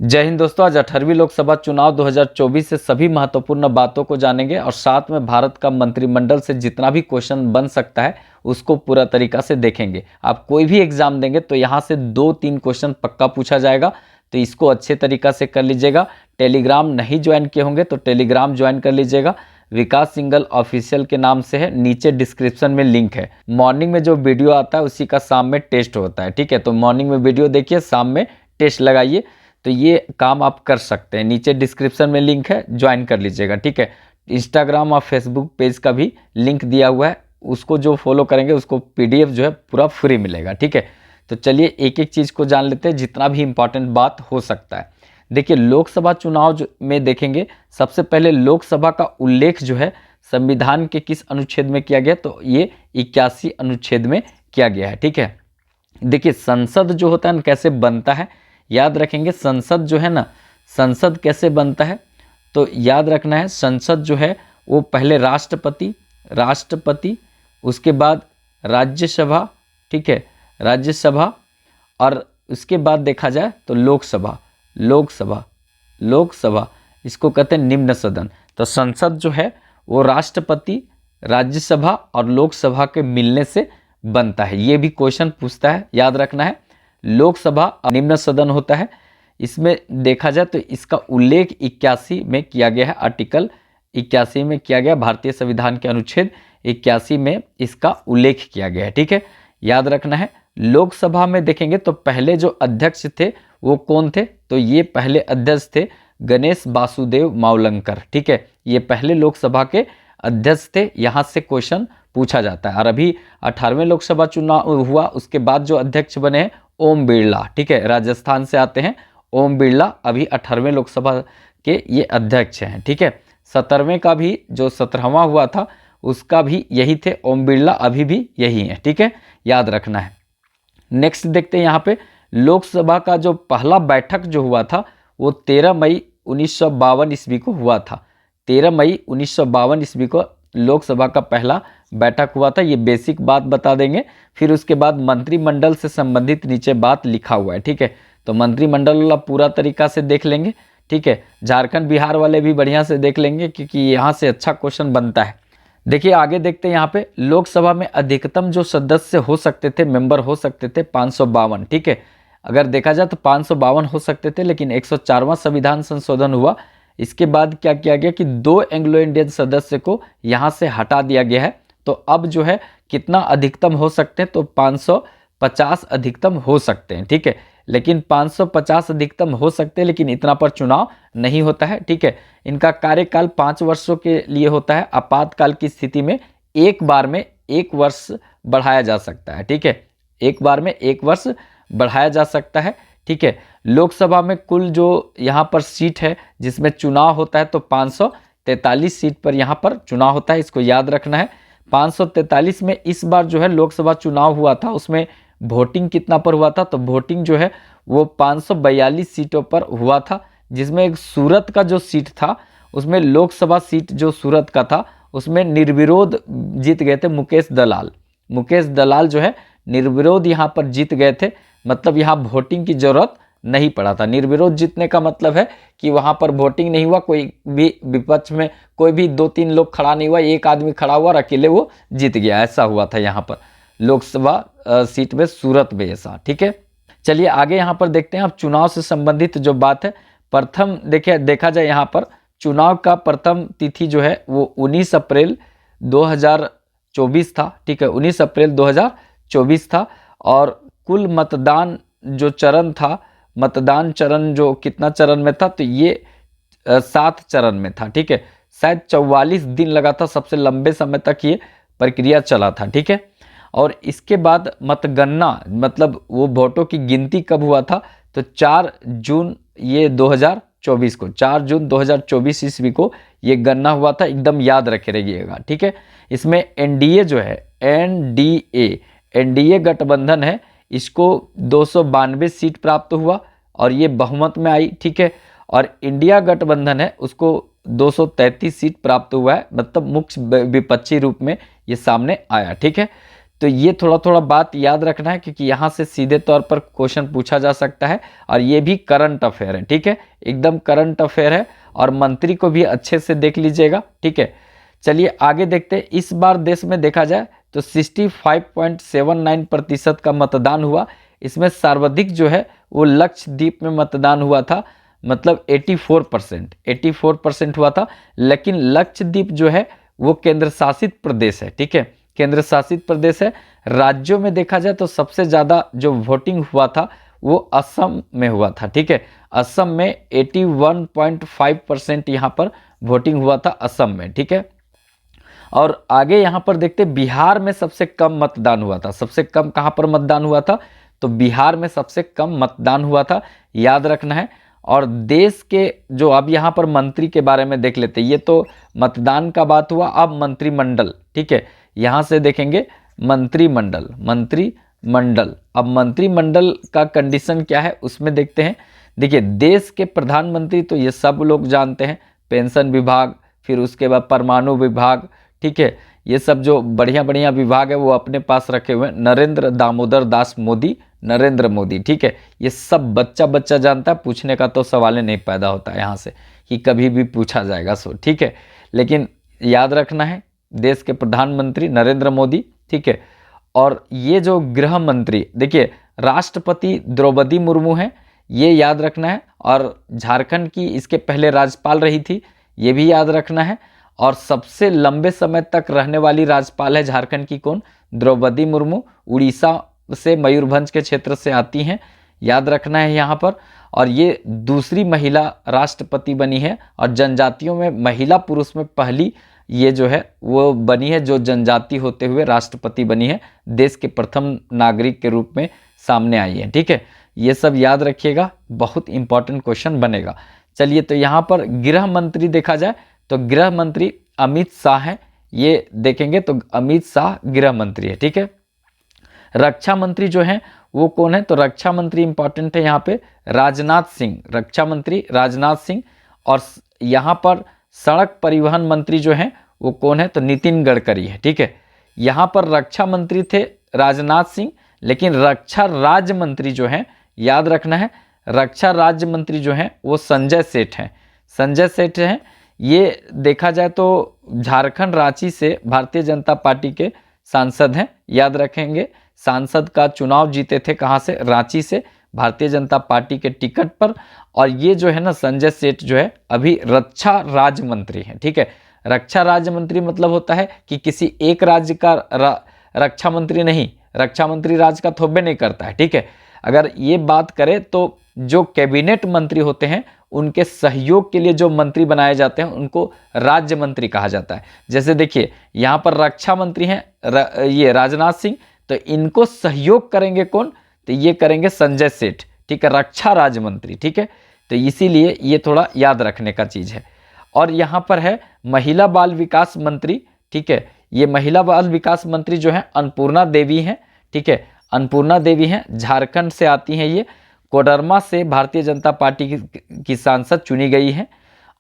जय हिंद दोस्तों, आज 18वीं लोकसभा चुनाव 2024 से सभी महत्वपूर्ण बातों को जानेंगे और साथ में भारत का मंत्रिमंडल से जितना भी क्वेश्चन बन सकता है उसको पूरा तरीका से देखेंगे। आप कोई भी एग्जाम देंगे तो यहाँ से 2-3 क्वेश्चन पक्का पूछा जाएगा, तो इसको अच्छे तरीका से कर लीजिएगा। टेलीग्राम नहीं ज्वाइन किए होंगे तो टेलीग्राम ज्वाइन कर लीजिएगा। विकास सिंघल ऑफिशियल के नाम से है, नीचे डिस्क्रिप्शन में लिंक है। मॉर्निंग में जो वीडियो आता है उसी का शाम में टेस्ट होता है, ठीक है। तो मॉर्निंग में वीडियो देखिए, शाम में टेस्ट लगाइए, तो ये काम आप कर सकते हैं। नीचे डिस्क्रिप्शन में लिंक है, ज्वाइन कर लीजिएगा, ठीक है। इंस्टाग्राम और फेसबुक पेज का भी लिंक दिया हुआ है, उसको जो फॉलो करेंगे उसको पीडीएफ जो है पूरा फ्री मिलेगा, ठीक है। तो चलिए एक एक चीज़ को जान लेते हैं, जितना भी इंपॉर्टेंट बात हो सकता है। देखिए, लोकसभा चुनाव में देखेंगे, सबसे पहले लोकसभा का उल्लेख जो है संविधान के किस अनुच्छेद में किया गया, तो ये 81 अनुच्छेद में किया गया है, ठीक है। देखिए, संसद जो होता है ना कैसे बनता है, याद रखेंगे। संसद जो है ना, संसद कैसे बनता है तो याद रखना है, संसद जो है वो पहले राष्ट्रपति, उसके बाद राज्यसभा, ठीक है, राज्यसभा, और उसके बाद देखा जाए तो लोकसभा इसको कहते हैं निम्न सदन। तो संसद जो है वो राष्ट्रपति, राज्यसभा और लोकसभा के मिलने से बनता है। ये भी क्वेश्चन पूछता है, याद रखना है। लोकसभा निम्न सदन होता है। इसमें देखा जाए तो इसका उल्लेख 81 में किया गया है, आर्टिकल 81 में किया गया, भारतीय संविधान के अनुच्छेद 81 में इसका उल्लेख किया गया है, ठीक है, याद रखना है। लोकसभा में देखेंगे तो पहले जो अध्यक्ष थे वो कौन थे, तो ये पहले अध्यक्ष थे गणेश वासुदेव मावलंकर, ठीक है। ये पहले लोकसभा के अध्यक्ष थे, यहाँ से क्वेश्चन पूछा जाता है। और अभी 18वें लोकसभा चुनाव हुआ, उसके बाद जो अध्यक्ष बने हैं ओम बिरला, ठीक है, राजस्थान से आते हैं ओम बिरला, अभी 18वें लोकसभा के ये अध्यक्ष हैं, ठीक है। 17वें का भी जो 17वां हुआ था उसका भी यही थे ओम बिरला, अभी भी यही है, ठीक है, याद रखना है। नेक्स्ट देखते हैं, यहाँ पे लोकसभा का जो पहला बैठक जो हुआ था वो 13 मई 1952 ईस्वी को हुआ था। 13 मई 1952 ईस्वी को लोकसभा का पहला बैठक हुआ था। ये बेसिक बात बता देंगे, फिर उसके बाद मंत्रिमंडल से संबंधित नीचे बात लिखा हुआ है, ठीक है। तो मंत्रिमंडल वाला पूरा तरीका से देख लेंगे, ठीक है। झारखंड बिहार वाले भी बढ़िया से देख लेंगे, क्योंकि यहाँ से अच्छा क्वेश्चन बनता है। देखिए आगे देखते हैं, यहाँ पे लोकसभा में अधिकतम जो सदस्य हो सकते थे, मेंबर हो सकते थे 552, ठीक है। अगर देखा जाए तो 552 हो सकते थे, लेकिन 104वां संविधान संशोधन हुआ। इसके बाद क्या किया गया कि 2 एंग्लो इंडियन सदस्य को यहाँ से हटा दिया गया है। तो अब जो है कितना अधिकतम हो सकते हैं, तो 550 अधिकतम हो सकते हैं, ठीक है। लेकिन 550 अधिकतम हो सकते हैं, लेकिन इतना पर चुनाव नहीं होता है, ठीक है। इनका कार्यकाल 5 वर्षों के लिए होता है। आपातकाल की स्थिति में एक बार में 1 वर्ष बढ़ाया जा सकता है, ठीक है, एक बार में 1 वर्ष बढ़ाया जा सकता है, ठीक है। लोकसभा में कुल जो यहाँ पर सीट है जिसमें चुनाव होता है, तो 543 सीट पर यहाँ पर चुनाव होता है, इसको याद रखना है। 543 में इस बार जो है लोकसभा चुनाव हुआ था, उसमें वोटिंग कितना पर हुआ था, तो वोटिंग जो है वो 542 सीटों पर हुआ था, जिसमें एक सूरत का जो सीट था, उसमें लोकसभा सीट जो सूरत का था उसमें निर्विरोध जीत गए थे मुकेश दलाल जो है निर्विरोध यहाँ पर जीत गए थे। मतलब यहाँ वोटिंग की जरूरत नहीं पड़ा था। निर्विरोध जीतने का मतलब है कि वहाँ पर वोटिंग नहीं हुआ, कोई भी विपक्ष में कोई भी 2-3 लोग खड़ा नहीं हुआ, एक आदमी खड़ा हुआ और अकेले वो जीत गया, ऐसा हुआ था यहाँ पर लोकसभा सीट में सूरत में ऐसा, ठीक है। चलिए आगे यहाँ पर देखते हैं, अब चुनाव से संबंधित जो बात है, प्रथम देखा जाए यहाँ पर चुनाव का प्रथम तिथि जो है वो 19 अप्रैल 2024 था, ठीक है, 19 अप्रैल 2024 था। और कुल मतदान जो चरण था, मतदान चरण जो कितना चरण में था, तो ये 7 चरण में था, ठीक है। शायद 44 दिन लगा था, सबसे लंबे समय तक ये प्रक्रिया चला था, ठीक है। और इसके बाद मतगणना, मतलब वो वोटों की गिनती कब हुआ था, तो 4 जून ये 2024 को, 4 जून 2024 ईस्वी को ये गणना हुआ था, एकदम याद रखे रहिएगा, ठीक है। इसमें एनडीए जो है, एनडीए गठबंधन है, इसको 292 सीट प्राप्त हुआ और ये बहुमत में आई, ठीक है। और इंडिया गठबंधन है, उसको 233 सीट प्राप्त हुआ है, मतलब मुख्य विपक्षी रूप में ये सामने आया, ठीक है। तो ये थोड़ा थोड़ा बात याद रखना है, क्योंकि यहाँ से सीधे तौर पर क्वेश्चन पूछा जा सकता है, और ये भी करंट अफेयर है, ठीक है, एकदम करंट अफेयर है, और मंत्री को भी अच्छे से देख लीजिएगा, ठीक है। चलिए आगे देखते हैं। इस बार देश में देखा जाए तो 65.79% का मतदान हुआ। इसमें सर्वाधिक जो है वो लक्षद्वीप में मतदान हुआ था, मतलब 84% हुआ था। लेकिन लक्षद्वीप जो है वो केंद्र शासित प्रदेश है, ठीक है, केंद्र शासित प्रदेश है। राज्यों में देखा जाए तो सबसे ज़्यादा जो वोटिंग हुआ था वो असम में हुआ था, ठीक है। असम में 81.5% यहाँ पर वोटिंग हुआ था असम में, ठीक है। और आगे यहाँ पर देखते बिहार में सबसे कम मतदान हुआ था। सबसे कम कहाँ पर मतदान हुआ था? तो बिहार में सबसे कम मतदान हुआ था, याद रखना है। और देश के जो अब यहाँ पर मंत्री के बारे में देख लेते हैं। ये तो मतदान का बात हुआ, अब मंत्रिमंडल, ठीक है। यहाँ से देखेंगे मंत्रिमंडल, मंत्रिमंडल। अब मंत्रिमंडल का कंडीशन क्या है उसमें देखते हैं। देखिए देश के प्रधानमंत्री तो ये सब लोग जानते हैं, पेंशन विभाग, फिर उसके बाद परमाणु विभाग, ठीक है, ये सब जो बढ़िया बढ़िया विभाग है वो अपने पास रखे हुए हैं। नरेंद्र दामोदर दास मोदी, नरेंद्र मोदी, ठीक है। ये सब बच्चा बच्चा जानता है, पूछने का तो सवाल नहीं पैदा होता है यहाँ से कि कभी भी पूछा जाएगा सो, ठीक है। लेकिन याद रखना है देश के प्रधानमंत्री नरेंद्र मोदी, ठीक है। और ये जो गृह मंत्री, देखिए राष्ट्रपति द्रौपदी मुर्मू है, ये याद रखना है। और झारखंड की इसके पहले राज्यपाल रही थी, ये भी याद रखना है। और सबसे लंबे समय तक रहने वाली राज्यपाल है झारखंड की कौन? द्रौपदी मुर्मू। उड़ीसा से मयूरभंज के क्षेत्र से आती हैं, याद रखना है यहाँ पर। और ये दूसरी महिला राष्ट्रपति बनी है, और जनजातियों में महिला पुरुष में पहली ये जो है वो बनी है, जो जनजाति होते हुए राष्ट्रपति बनी है, देश के प्रथम नागरिक के रूप में सामने आई है, ठीक है। ये सब याद रखिएगा, बहुत इंपॉर्टेंट क्वेश्चन बनेगा। चलिए तो यहाँ पर गृह मंत्री देखा जाए तो गृह मंत्री अमित शाह हैं, ये देखेंगे तो अमित शाह गृह मंत्री है, ठीक है। रक्षा मंत्री जो हैं वो कौन है? तो रक्षा मंत्री इंपॉर्टेंट है यहाँ पे, राजनाथ सिंह, रक्षा मंत्री राजनाथ सिंह। और यहाँ पर सड़क परिवहन मंत्री जो हैं वो कौन है? तो नितिन गडकरी है, ठीक है। यहाँ पर रक्षा मंत्री थे राजनाथ सिंह, लेकिन रक्षा राज्य मंत्री जो हैं, याद रखना है, रक्षा राज्य मंत्री जो हैं वो संजय सेठ हैं, संजय सेठ हैं। ये देखा जाए तो झारखंड रांची से भारतीय जनता पार्टी के सांसद हैं, याद रखेंगे। सांसद का चुनाव जीते थे कहाँ से? रांची से, भारतीय जनता पार्टी के टिकट पर। और ये जो है ना संजय सेठ जो है अभी रक्षा राज्य मंत्री हैं, ठीक है। रक्षा राज्य मंत्री मतलब होता है कि किसी एक राज्य का रक्षा मंत्री नहीं, रक्षा मंत्री राज्य का थोबे नहीं करता है, ठीक है। अगर ये बात करें तो जो कैबिनेट मंत्री होते हैं उनके सहयोग के लिए जो मंत्री बनाए जाते हैं उनको राज्य मंत्री कहा जाता है। जैसे देखिए यहाँ पर रक्षा मंत्री हैं ये राजनाथ सिंह, तो इनको सहयोग करेंगे कौन? तो ये करेंगे संजय सेठ, ठीक है, रक्षा राज्य मंत्री, ठीक है। तो इसीलिए ये थोड़ा याद रखने का चीज़ है। और यहाँ पर है महिला बाल विकास मंत्री, ठीक है। ये महिला बाल विकास मंत्री जो है अन्नपूर्णा देवी हैं, ठीक है, अन्नपूर्णा देवी हैं, झारखंड से आती हैं ये। कोडरमा से भारतीय जनता पार्टी की सांसद चुनी गई है।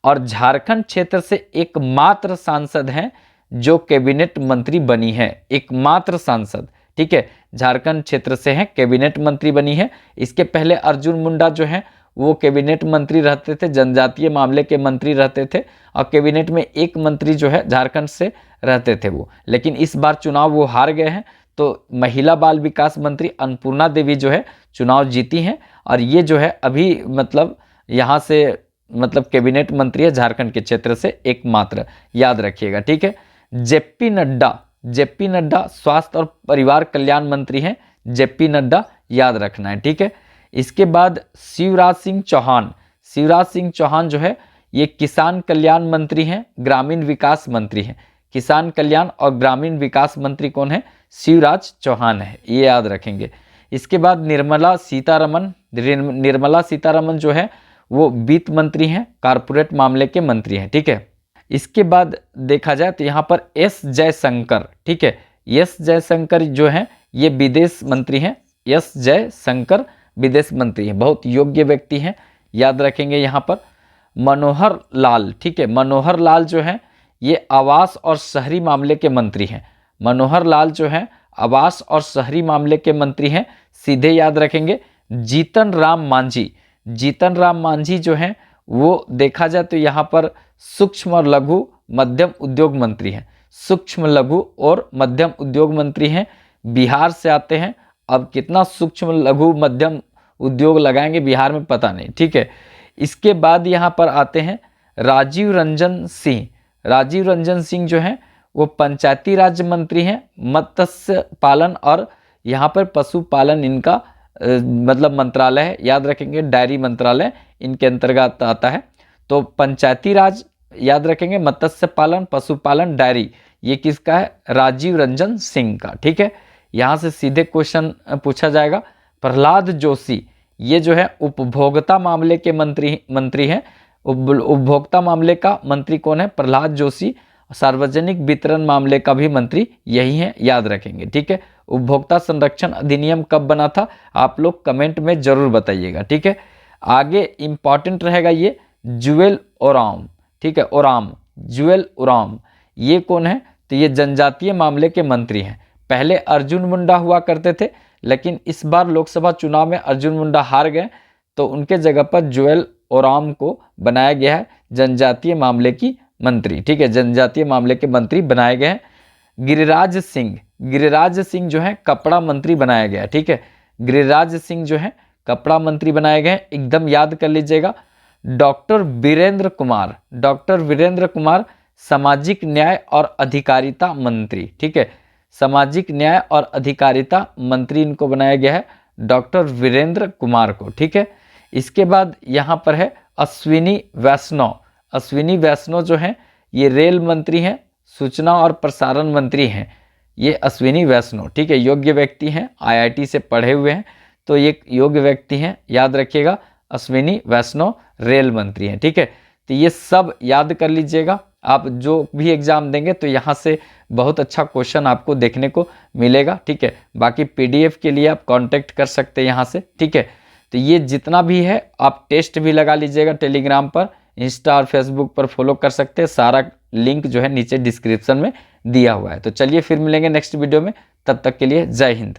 और झारखंड क्षेत्र से एकमात्र सांसद हैं जो कैबिनेट मंत्री बनी है, एकमात्र सांसद, ठीक है, झारखंड क्षेत्र से हैं, कैबिनेट मंत्री बनी है। इसके पहले अर्जुन मुंडा जो हैं वो कैबिनेट मंत्री रहते थे, जनजातीय मामले के मंत्री रहते थे। और कैबिनेट में एक मंत्री जो है झारखंड से रहते थे वो, लेकिन इस बार चुनाव वो हार गए हैं। तो महिला बाल विकास मंत्री अन्नपूर्णा देवी जो है चुनाव जीती हैं, और ये जो है अभी मतलब यहाँ से मतलब कैबिनेट मंत्री है झारखंड के क्षेत्र से एकमात्र, याद रखिएगा, ठीक है। जेपी नड्डा, जेपी नड्डा स्वास्थ्य और परिवार कल्याण मंत्री हैं, जेपी नड्डा, याद रखना है, ठीक है। इसके बाद शिवराज सिंह चौहान, शिवराज सिंह चौहान जो है ये किसान कल्याण मंत्री हैं, ग्रामीण विकास मंत्री हैं। किसान कल्याण और ग्रामीण विकास मंत्री कौन है? शिवराज चौहान है, ये याद रखेंगे। इसके बाद निर्मला सीतारमन, निर्मला सीतारमन जो है वो वित्त मंत्री हैं, कारपोरेट मामले के मंत्री हैं, ठीक है। इसके बाद देखा जाए तो यहाँ पर एस जयशंकर, ठीक है, एस जयशंकर जो हैं ये विदेश मंत्री हैं, एस जयशंकर विदेश मंत्री हैं, बहुत योग्य व्यक्ति हैं, याद रखेंगे। यहाँ पर मनोहर लाल, ठीक है, मनोहर लाल जो हैं ये आवास और शहरी मामले के मंत्री हैं। मनोहर लाल जो हैं आवास और शहरी मामले के मंत्री हैं, सीधे याद रखेंगे, जीतन राम मांझी। जीतन राम मांझी जो हैं वो देखा जाए तो यहाँ पर सूक्ष्म और लघु मध्यम उद्योग मंत्री हैं, सूक्ष्म लघु और मध्यम उद्योग मंत्री हैं, बिहार से आते हैं। अब कितना सूक्ष्म लघु मध्यम उद्योग लगाएंगे बिहार में पता नहीं, ठीक है। इसके बाद यहाँ पर आते हैं राजीव रंजन सिंह। राजीव रंजन सिंह जो हैं वो पंचायती राज मंत्री हैं, मत्स्य पालन और यहाँ पर पशुपालन इनका मतलब मंत्रालय है, याद रखेंगे, डायरी मंत्रालय इनके अंतर्गत आता है। तो पंचायती राज याद रखेंगे, मत्स्य पालन, पशुपालन, डायरी, ये किसका है? राजीव रंजन सिंह का, ठीक है। यहाँ से सीधे क्वेश्चन पूछा जाएगा। प्रहलाद जोशी, ये जो है उपभोक्ता मामले के मंत्री हैं। उपभोक्ता मामले का मंत्री कौन है? प्रहलाद जोशी। सार्वजनिक वितरण मामले का भी मंत्री यही है, याद रखेंगे, ठीक है। उपभोक्ता संरक्षण अधिनियम कब बना था? आप लोग कमेंट में जरूर बताइएगा, ठीक है। आगे इंपॉर्टेंट रहेगा ये जुएल ओराम, ठीक है, ओराम, जुएल ओराम, ये कौन है? तो ये जनजातीय मामले के मंत्री हैं। पहले अर्जुन मुंडा हुआ करते थे, लेकिन इस बार लोकसभा चुनाव में अर्जुन मुंडा हार गए, तो उनके जगह पर जुएल ओराम को बनाया गया है जनजातीय मामले की मंत्री, ठीक है, जनजातीय मामले के मंत्री बनाए गए हैं। गिरिराज सिंह, गिरिराज सिंह जो है कपड़ा मंत्री बनाया गया, ठीक है, गिरिराज सिंह जो है कपड़ा मंत्री बनाए गए, एकदम याद कर लीजिएगा। डॉक्टर वीरेंद्र कुमार, डॉक्टर वीरेंद्र कुमार सामाजिक न्याय और अधिकारिता मंत्री, ठीक है, सामाजिक न्याय और अधिकारिता मंत्री इनको बनाया गया है, डॉक्टर वीरेंद्र कुमार को, ठीक है। इसके बाद यहाँ पर है अश्विनी वैष्णव। अश्विनी वैष्णव जो हैं ये रेल मंत्री हैं, सूचना और प्रसारण मंत्री हैं, ये अश्विनी वैष्णव, ठीक है, योग्य व्यक्ति हैं, IIT से पढ़े हुए हैं, तो ये योग्य व्यक्ति हैं, याद रखिएगा। अश्विनी वैष्णव रेल मंत्री हैं, ठीक है। तो ये सब याद कर लीजिएगा, आप जो भी एग्जाम देंगे तो यहाँ से बहुत अच्छा क्वेश्चन आपको देखने को मिलेगा, ठीक है। बाकी PDF के लिए आप कांटेक्ट कर सकते हैं यहाँ से, ठीक है। तो ये जितना भी है आप टेस्ट भी लगा लीजिएगा, टेलीग्राम पर, इंस्टा और फेसबुक पर फॉलो कर सकते हैं, सारा लिंक जो है नीचे डिस्क्रिप्शन में दिया हुआ है। तो चलिए फिर मिलेंगे नेक्स्ट वीडियो में, तब तक के लिए जय हिंद।